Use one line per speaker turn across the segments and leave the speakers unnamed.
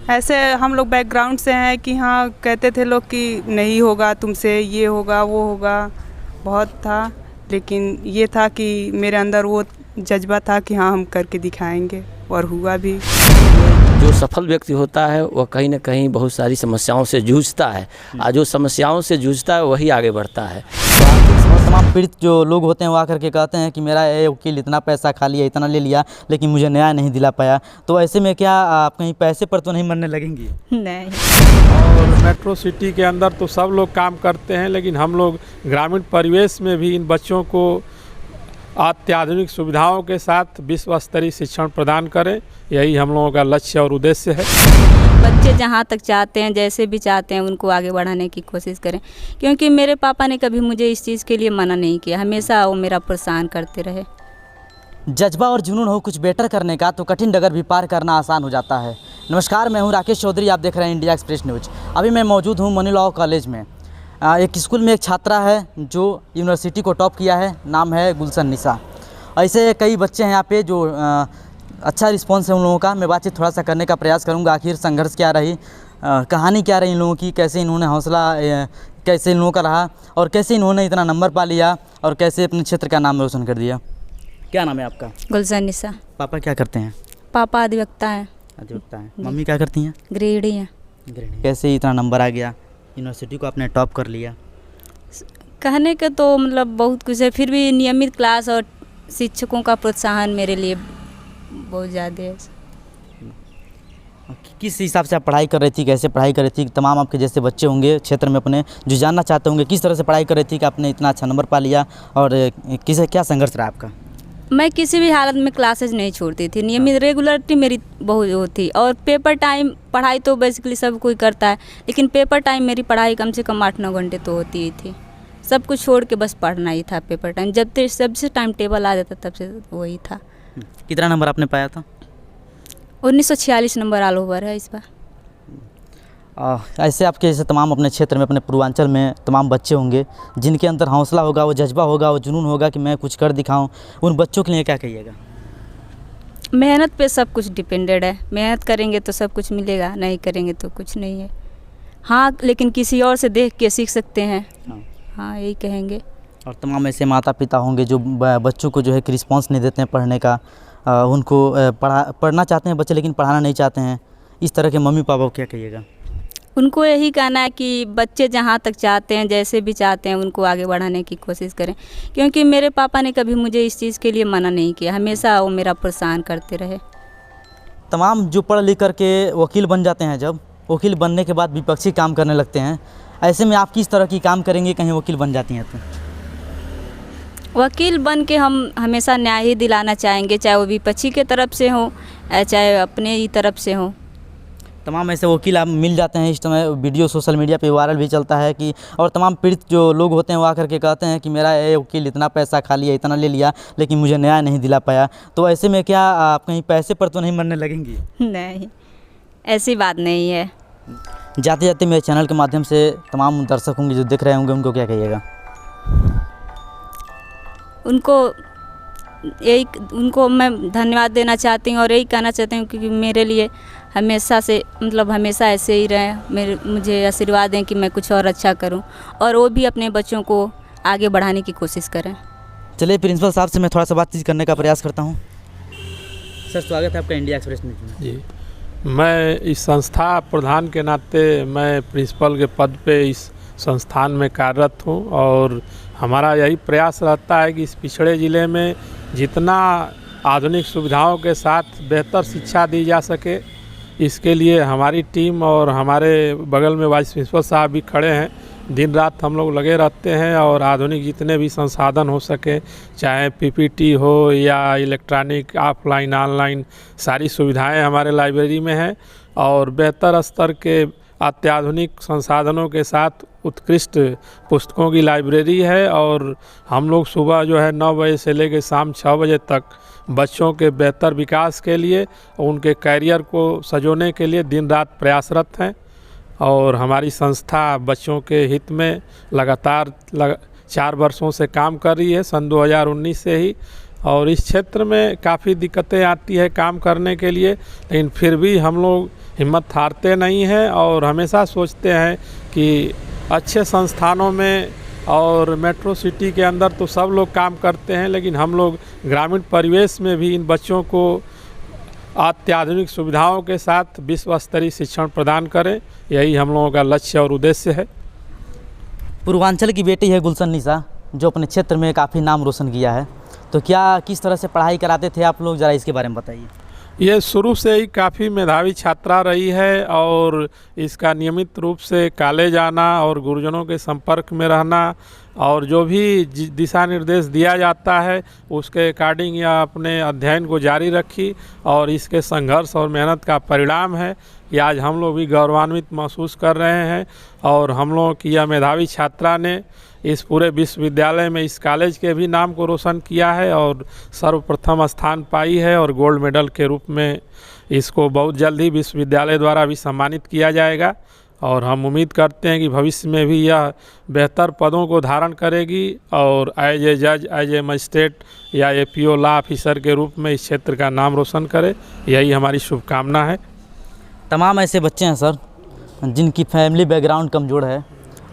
ऐसे हम लोग बैकग्राउंड से हैं कि हाँ, कहते थे लोग कि नहीं होगा तुमसे, ये होगा वो होगा, बहुत था। लेकिन ये था कि मेरे अंदर वो जज्बा था कि हाँ, हम करके दिखाएंगे, और हुआ भी।
जो सफल व्यक्ति होता है वह कहीं ना कहीं बहुत सारी समस्याओं से जूझता है, और जो समस्याओं से जूझता है वही आगे बढ़ता है।
तमाम पीड़ित जो लोग होते हैं वो आकर के कहते हैं कि मेरा ये वकील इतना पैसा खा लिया, इतना ले लिया, लेकिन मुझे न्याय नहीं दिला पाया। तो ऐसे में क्या आप कहीं पैसे पर तो नहीं मरने लगेंगी?
नहीं।
और मेट्रो सिटी के अंदर तो सब लोग काम करते हैं, लेकिन हम लोग ग्रामीण परिवेश में भी इन बच्चों को अत्याधुनिक सुविधाओं के साथ विश्व स्तरीय शिक्षण प्रदान करें, यही हम लोगों का लक्ष्य और उद्देश्य है।
बच्चे जहाँ तक चाहते हैं, जैसे भी चाहते हैं, उनको आगे बढ़ाने की कोशिश करें, क्योंकि मेरे पापा ने कभी मुझे इस चीज़ के लिए मना नहीं किया, हमेशा वो मेरा प्रोत्साहन करते रहे।
जज्बा और जुनून हो कुछ बेटर करने का तो कठिन डगर भी पार करना आसान हो जाता है। नमस्कार, मैं हूं राकेश चौधरी, आप देख रहे हैं इंडिया एक्सप्रेस न्यूज़। अभी मैं मौजूद हूं मनी लॉ कॉलेज में। एक स्कूल में एक छात्रा है जो यूनिवर्सिटी को टॉप किया है, नाम है गुलशन निशा। ऐसे कई बच्चे हैं यहाँ पे जो अच्छा रिस्पॉन्स है उन लोगों का। मैं बातचीत थोड़ा सा करने का प्रयास करूँगा, आखिर संघर्ष क्या रही, कहानी क्या रही इन लोगों की, कैसे इन्होंने हौसला कैसे इन लोगों का रहा, और कैसे इन्होंने इतना नंबर पा लिया, और कैसे अपने क्षेत्र का नाम रोशन कर दिया। क्या नाम है आपका?
गुलशन निशा।
पापा क्या करते हैं?
पापा अधिवक्ता हैं।
अधिवक्ता हैं। मम्मी क्या करती हैं?
गृहिणी हैं।
कैसे इतना नंबर आ गया, यूनिवर्सिटी को आपने टॉप कर लिया?
कहने के तो मतलब बहुत कुछ है, फिर भी नियमित क्लास और शिक्षकों का प्रोत्साहन मेरे लिए बहुत ज़्यादा है।
किस हिसाब से आप पढ़ाई कर रही थी, कैसे पढ़ाई कर रही थी? तमाम आपके जैसे बच्चे होंगे क्षेत्र में अपने जो जानना चाहते होंगे किस तरह से पढ़ाई कर रही थी कि आपने इतना अच्छा नंबर पा लिया, और किसे क्या संघर्ष रहा आपका?
मैं किसी भी हालत में क्लासेज नहीं छोड़ती थी, नियमित रेगुलरिटी मेरी बहुत होती, और पेपर टाइम पढ़ाई तो बेसिकली सब कोई करता है, लेकिन पेपर टाइम मेरी पढ़ाई कम से कम 8-9 घंटे तो होती ही थी। सब कुछ छोड़ के बस पढ़ना ही था पेपर टाइम। जब तक सबसे टाइम टेबल आ जाता तब से वही था।
कितना नंबर आपने पाया था?
1946 नंबर ऑल ओवर है इस बार।
ऐसे आपके जैसे तमाम अपने क्षेत्र में, अपने पूर्वांचल में तमाम बच्चे होंगे जिनके अंदर हौसला होगा, वो जज्बा होगा, वो जुनून होगा कि मैं कुछ कर दिखाऊं। उन बच्चों के लिए क्या कहिएगा?
मेहनत पे सब कुछ डिपेंडेड है। मेहनत करेंगे तो सब कुछ मिलेगा, नहीं करेंगे तो कुछ नहीं है। हाँ, लेकिन किसी और से देख के सीख सकते हैं। हाँ, यही कहेंगे।
और तमाम ऐसे माता पिता होंगे जो बच्चों को जो है कि रिस्पॉन्स नहीं देते हैं पढ़ने का, उनको पढ़ना चाहते हैं बच्चे लेकिन पढ़ाना नहीं चाहते हैं, इस तरह के मम्मी पापा को क्या कहिएगा?
उनको यही कहना है कि बच्चे जहाँ तक चाहते हैं, जैसे भी चाहते हैं, उनको आगे बढ़ाने की कोशिश करें, क्योंकि मेरे पापा ने कभी मुझे इस चीज़ के लिए मना नहीं किया, हमेशा वो मेरा प्रोत्साहन करते रहे।
तमाम जो पढ़ लिख करके वकील बन जाते हैं, जब वकील बनने के बाद विपक्षी काम करने लगते हैं, ऐसे में आप किस तरह की काम करेंगे कहीं वकील बन जाती हैं तो?
वकील बन के हम हमेशा न्याय ही दिलाना चाहेंगे, चाहे वो विपक्षी के तरफ से हो चाहे अपने ही तरफ से हो।
तमाम ऐसे वकील आप मिल जाते हैं, इस समय वीडियो सोशल मीडिया पे वायरल भी चलता है कि, और तमाम पीड़ित जो लोग होते हैं वो आकर के कहते हैं कि मेरा ये वकील इतना पैसा खा लिया, इतना ले लिया, लेकिन मुझे न्याय नहीं दिला पाया। तो ऐसे में क्या आप कहीं पैसे पर तो नहीं मरने लगेंगी?
नहीं, ऐसी बात नहीं है।
जाते जाते मेरे चैनल के माध्यम से तमाम दर्शक होंगे जो देख रहे होंगे, उनको क्या कहिएगा?
उनको मैं धन्यवाद देना चाहती हूँ, और यही कहना चाहती हूँ क्योंकि मेरे लिए हमेशा से मतलब हमेशा ऐसे ही रहे, मुझे आशीर्वाद दें कि मैं कुछ और अच्छा करूँ, और वो भी अपने बच्चों को आगे बढ़ाने की कोशिश करें।
चलिए, प्रिंसिपल साहब से मैं थोड़ा सा बातचीत करने का प्रयास करता हूँ। सर, स्वागत है आपका इंडिया एक्सप्रेस न्यूज़ में।
जी, मैं इस संस्था प्रधान के नाते मैं प्रिंसिपल के पद पे इस संस्थान में कार्यरत हूँ, और हमारा यही प्रयास रहता है कि इस पिछड़े ज़िले में जितना आधुनिक सुविधाओं के साथ बेहतर शिक्षा दी जा सके, इसके लिए हमारी टीम और हमारे बगल में वाइस प्रिंसिपल साहब भी खड़े हैं। दिन रात हम लोग लगे रहते हैं, और आधुनिक जितने भी संसाधन हो सके, चाहे पीपीटी हो या इलेक्ट्रॉनिक, ऑफलाइन, ऑनलाइन, सारी सुविधाएं हमारे लाइब्रेरी में हैं, और बेहतर स्तर के अत्याधुनिक संसाधनों के साथ उत्कृष्ट पुस्तकों की लाइब्रेरी है। और हम लोग सुबह जो है 9 बजे से लेकर शाम 6 बजे तक बच्चों के बेहतर विकास के लिए, उनके कैरियर को सजोने के लिए दिन रात प्रयासरत हैं। और हमारी संस्था बच्चों के हित में लगातार 4 वर्षों से काम कर रही है, सन 2019 से ही। और इस क्षेत्र में काफ़ी दिक्कतें आती है काम करने के लिए, लेकिन फिर भी हम लोग हिम्मत हारते नहीं हैं और हमेशा सोचते हैं कि अच्छे संस्थानों में और मेट्रो सिटी के अंदर तो सब लोग काम करते हैं, लेकिन हम लोग ग्रामीण परिवेश में भी इन बच्चों को अत्याधुनिक सुविधाओं के साथ विश्व स्तरीय शिक्षण प्रदान करें। यही हम लोगों का लक्ष्य और उद्देश्य है।
पूर्वांचल की बेटी है गुलशन निशा, जो अपने क्षेत्र में काफ़ी नाम रोशन किया है, तो क्या किस तरह से पढ़ाई कराते थे आप लोग, ज़रा इसके बारे में बताइए।
ये शुरू से ही काफ़ी मेधावी छात्रा रही है और इसका नियमित रूप से कॉलेज आना और गुरुजनों के संपर्क में रहना और जो भी दिशा निर्देश दिया जाता है उसके अकॉर्डिंग यह अपने अध्ययन को जारी रखी और इसके संघर्ष और मेहनत का परिणाम है कि आज हम लोग भी गौरवान्वित महसूस कर रहे हैं। और हम लोगों की यह मेधावी छात्रा ने इस पूरे विश्वविद्यालय में इस कॉलेज के भी नाम को रोशन किया है और सर्वप्रथम स्थान पाई है और गोल्ड मेडल के रूप में इसको बहुत जल्द ही विश्वविद्यालय द्वारा भी सम्मानित किया जाएगा। और हम उम्मीद करते हैं कि भविष्य में भी यह बेहतर पदों को धारण करेगी और एज ए जज, एज ए मजिस्ट्रेट या APO लॉ ऑफिसर के रूप में इस क्षेत्र का नाम रोशन करे। यही हमारी शुभकामना है।
तमाम ऐसे बच्चे हैं सर जिनकी फैमिली बैकग्राउंड कमज़ोर है,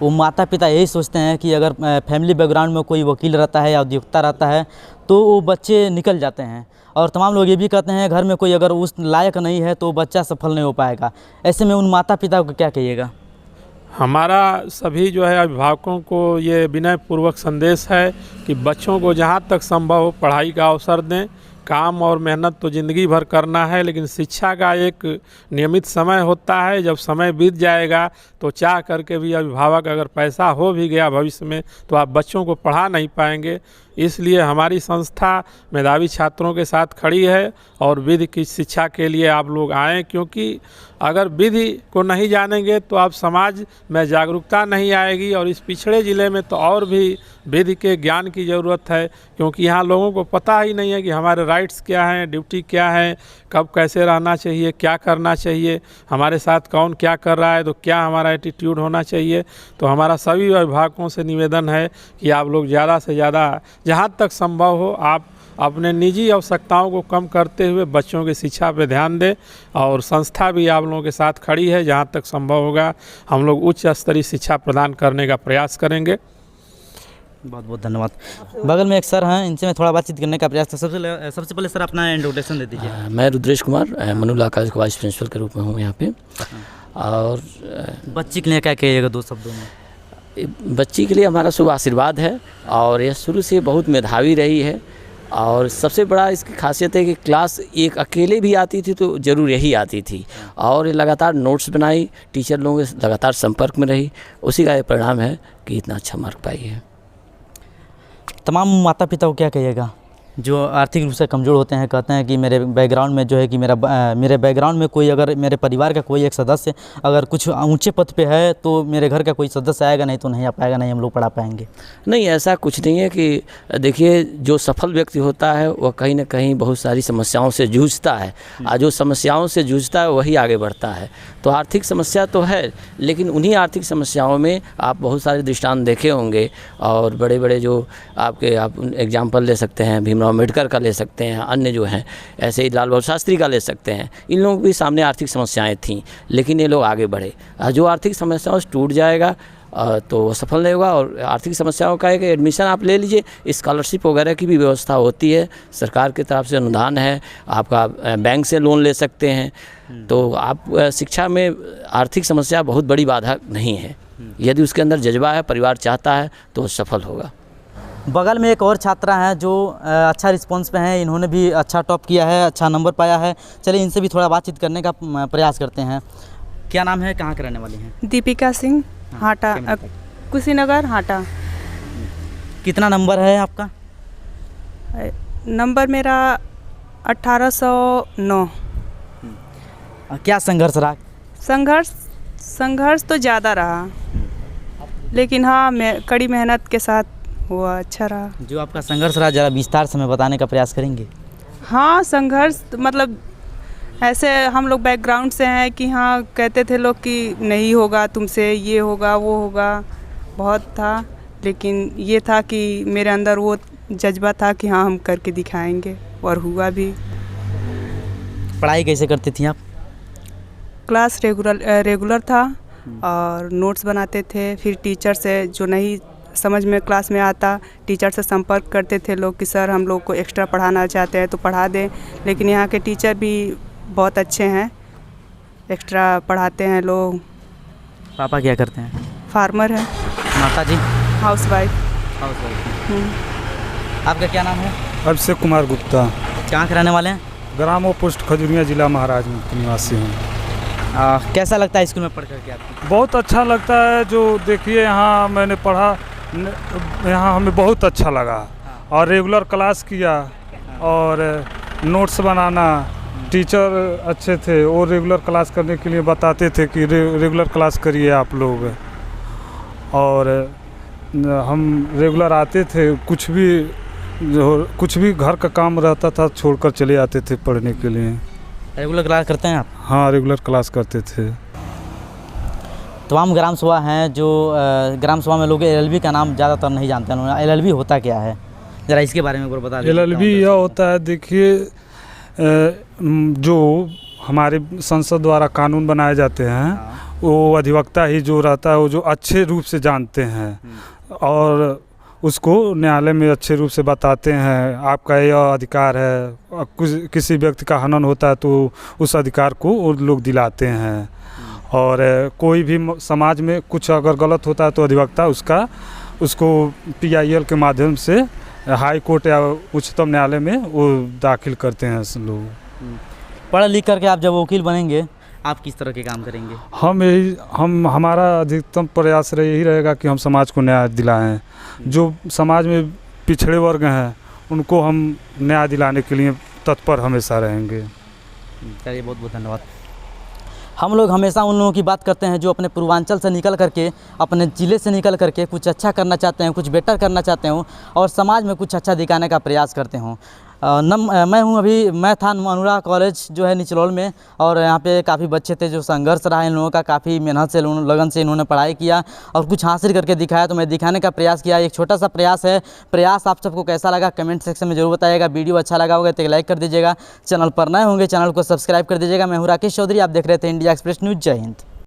वो माता पिता यही सोचते हैं कि अगर फैमिली बैकग्राउंड में कोई वकील रहता है या उद्योक्ता रहता है तो वो बच्चे निकल जाते हैं, और तमाम लोग ये भी कहते हैं घर में कोई अगर उस लायक नहीं है तो बच्चा सफल नहीं हो पाएगा। ऐसे में उन माता पिता को क्या कहिएगा?
हमारा सभी जो है अभिभावकों को ये विनयपूर्वक संदेश है कि बच्चों को जहाँ तक संभव हो पढ़ाई का अवसर दें। काम और मेहनत तो ज़िंदगी भर करना है, लेकिन शिक्षा का एक नियमित समय होता है। जब समय बीत जाएगा तो चाह करके भी अभिभावक अगर पैसा हो भी गया भविष्य में तो आप बच्चों को पढ़ा नहीं पाएंगे। इसलिए हमारी संस्था मेधावी छात्रों के साथ खड़ी है और विधि की शिक्षा के लिए आप लोग आएँ, क्योंकि अगर विधि को नहीं जानेंगे तो आप समाज में जागरूकता नहीं आएगी। और इस पिछड़े ज़िले में तो और भी विधि के ज्ञान की ज़रूरत है, क्योंकि यहाँ लोगों को पता ही नहीं है कि हमारे राइट्स क्या हैं, ड्यूटी क्या है, कब कैसे रहना चाहिए, क्या करना चाहिए, हमारे साथ कौन क्या कर रहा है तो क्या हमारा एटीट्यूड होना चाहिए। तो हमारा सभी अभिभावकों से निवेदन है कि आप लोग ज़्यादा से ज़्यादा जहाँ तक संभव हो आप अपने निजी आवश्यकताओं को कम करते हुए बच्चों की शिक्षा पे ध्यान दें। और संस्था भी आप लोगों के साथ खड़ी है, जहाँ तक संभव होगा हम लोग उच्च स्तरीय शिक्षा प्रदान करने का प्रयास करेंगे।
बहुत बहुत धन्यवाद। बगल में एक सर हैं, इनसे मैं थोड़ा बातचीत करने का प्रयास था। सबसे पहले सर अपना इंट्रोडक्शन दे दीजिए।
मैं रुद्रेश कुमार मनु लॉ कॉलेज का वाइस प्रिंसिपल के रूप में हूँ यहाँ पे। और
बच्ची के लिए क्या कहिएगा दो शब्दों में?
बच्ची के लिए हमारा शुभ आशीर्वाद है और यह शुरू से बहुत मेधावी रही है। और सबसे बड़ा इसकी खासियत है कि क्लास एक अकेले भी आती थी तो ज़रूर यही आती थी और लगातार नोट्स बनाई, टीचर लोगों के लगातार संपर्क में रही, उसी का ये परिणाम है कि इतना अच्छा मार्क पाई है।
तमाम माता पिता को क्या कहिएगा जो आर्थिक रूप से कमज़ोर होते हैं, कहते हैं कि मेरे बैकग्राउंड में जो है कि मेरे बैकग्राउंड में कोई अगर मेरे परिवार का कोई एक सदस्य अगर कुछ ऊंचे पद पे है तो मेरे घर का कोई सदस्य आएगा, नहीं तो नहीं आ पाएगा, नहीं हम लोग पढ़ा पाएंगे?
नहीं, ऐसा कुछ नहीं है। कि देखिए, जो सफल व्यक्ति होता है वह कहीं ना कहीं बहुत सारी समस्याओं से जूझता है और जो समस्याओं से जूझता है वही आगे बढ़ता है। तो आर्थिक समस्या तो है, लेकिन उन्हीं आर्थिक समस्याओं में आप बहुत सारे दृष्टांत देखे होंगे और बड़े बड़े जो आप एग्जाम्पल ले सकते हैं, भीमराव अम्बेडकर का ले सकते हैं, अन्य जो हैं ऐसे ही लाल बहादुर शास्त्री का ले सकते हैं। इन लोगों के सामने आर्थिक समस्याएं थीं, लेकिन ये लोग आगे बढ़े। जो आर्थिक समस्याओं से टूट जाएगा तो वो सफल नहीं होगा। और आर्थिक समस्याओं का एक एडमिशन आप ले लीजिए, स्कॉलरशिप वगैरह की भी व्यवस्था होती है, सरकार की तरफ से अनुदान है, आपका बैंक से लोन ले सकते हैं। तो आप शिक्षा में आर्थिक समस्या बहुत बड़ी बाधा नहीं है। यदि उसके अंदर जज्बा है, परिवार चाहता है तो वो सफल होगा।
बगल में एक और छात्रा हैं जो अच्छा रिस्पॉन्स पे हैं, इन्होंने भी अच्छा टॉप किया है, अच्छा नंबर पाया है। चलिए इनसे भी थोड़ा बातचीत करने का प्रयास करते हैं। क्या नाम है, कहाँ के रहने वाली हैं?
दीपिका सिंह, हाटा, कुशीनगर, हाटा।
कितना नंबर है आपका?
नंबर मेरा 1809।
क्या संघर्ष रहा?
संघर्ष तो ज़्यादा रहा, लेकिन हाँ मैं कड़ी मेहनत के साथ हुआ, अच्छा रहा।
जो आपका संघर्ष रहा ज़रा विस्तार से हमें बताने का प्रयास करेंगे?
हाँ, संघर्ष मतलब ऐसे हम लोग बैकग्राउंड से हैं कि हाँ कहते थे लोग कि नहीं होगा तुमसे, ये होगा वो होगा, बहुत था। लेकिन ये था कि मेरे अंदर वो जज्बा था कि हाँ हम करके दिखाएंगे, और हुआ भी।
पढ़ाई कैसे करती थी आप?
क्लास रेगुलर था और नोट्स बनाते थे। फिर टीचर से जो नहीं समझ में क्लास में आता, टीचर से संपर्क करते थे लोग कि सर हम लोग को एक्स्ट्रा पढ़ाना चाहते हैं तो पढ़ा दें। लेकिन यहाँ के टीचर भी बहुत अच्छे हैं, एक्स्ट्रा पढ़ाते हैं लोग।
पापा क्या करते हैं?
फार्मर है।
माता जी?
हाउसवाइफ।
आपका क्या नाम है?
अभिषेक कुमार गुप्ता,
कहाँ के रहने वाले हैं?
ग्रामो पोस्ट खजूरिया, जिला महाराजगंज के निवासी हूँ।
कैसा लगता है स्कूल में पढ़ करके आपको?
बहुत अच्छा लगता है। जो देखिए यहाँ मैंने पढ़ा, यहाँ हमें बहुत अच्छा लगा और रेगुलर क्लास किया और नोट्स बनाना, टीचर अच्छे थे और रेगुलर क्लास करने के लिए बताते थे कि रेगुलर क्लास करिए आप लोग। और हम रेगुलर आते थे, कुछ भी घर का काम रहता था छोड़कर चले आते थे पढ़ने के लिए।
रेगुलर क्लास करते हैं आप?
हाँ, रेगुलर क्लास करते थे।
तमाम ग्राम सभा हैं जो ग्राम सभा में लोग एलएलबी का नाम ज़्यादातर नहीं जानते हैं। एलएलबी होता क्या है, ज़रा इसके बारे में बता दीजिए।
एलएलबी यह होता है, देखिए जो हमारे संसद द्वारा कानून बनाए जाते हैं वो अधिवक्ता ही जो रहता है वो जो अच्छे रूप से जानते हैं और उसको न्यायालय में अच्छे रूप से बताते हैं आपका यह अधिकार है। किसी व्यक्ति का हनन होता है तो उस अधिकार को वो लोग दिलाते हैं। और कोई भी समाज में कुछ अगर गलत होता है तो अधिवक्ता उसको PIL के माध्यम से हाई कोर्ट या उच्चतम न्यायालय में वो दाखिल करते हैं लोग।
पढ़ लिख करके आप जब वकील बनेंगे आप किस तरह के काम करेंगे?
हमारा अधिकतम प्रयास यही रहेगा कि हम समाज को न्याय दिलाएं। जो समाज में पिछड़े वर्ग हैं उनको हम न्याय दिलाने के लिए तत्पर हमेशा रहेंगे।
चलिए, बहुत बहुत धन्यवाद। हम लोग हमेशा उन लोगों की बात करते हैं जो अपने पूर्वांचल से निकल करके, अपने ज़िले से निकल करके कुछ अच्छा करना चाहते हैं, कुछ बेटर करना चाहते हों और समाज में कुछ अच्छा दिखाने का प्रयास करते हों। मैं था अनुराग कॉलेज जो है निचलौल में, और यहाँ पे काफ़ी बच्चे थे जो संघर्ष रहा इन लोगों का, काफ़ी मेहनत से लगन से इन्होंने पढ़ाई किया और कुछ हासिल करके दिखाया। तो मैं दिखाने का प्रयास किया, एक छोटा सा प्रयास है। प्रयास आप सबको कैसा लगा कमेंट सेक्शन में जरूर बताइएगा। वीडियो अच्छा लगा होगा तो एक लाइक कर दीजिएगा। चैनल पर नए होंगे चैनल को सब्सक्राइब कर दीजिएगा। मैं हूँ राकेश चौधरी, आप देख रहे थे इंडिया एक्सप्रेस न्यूज़। जय हिंद।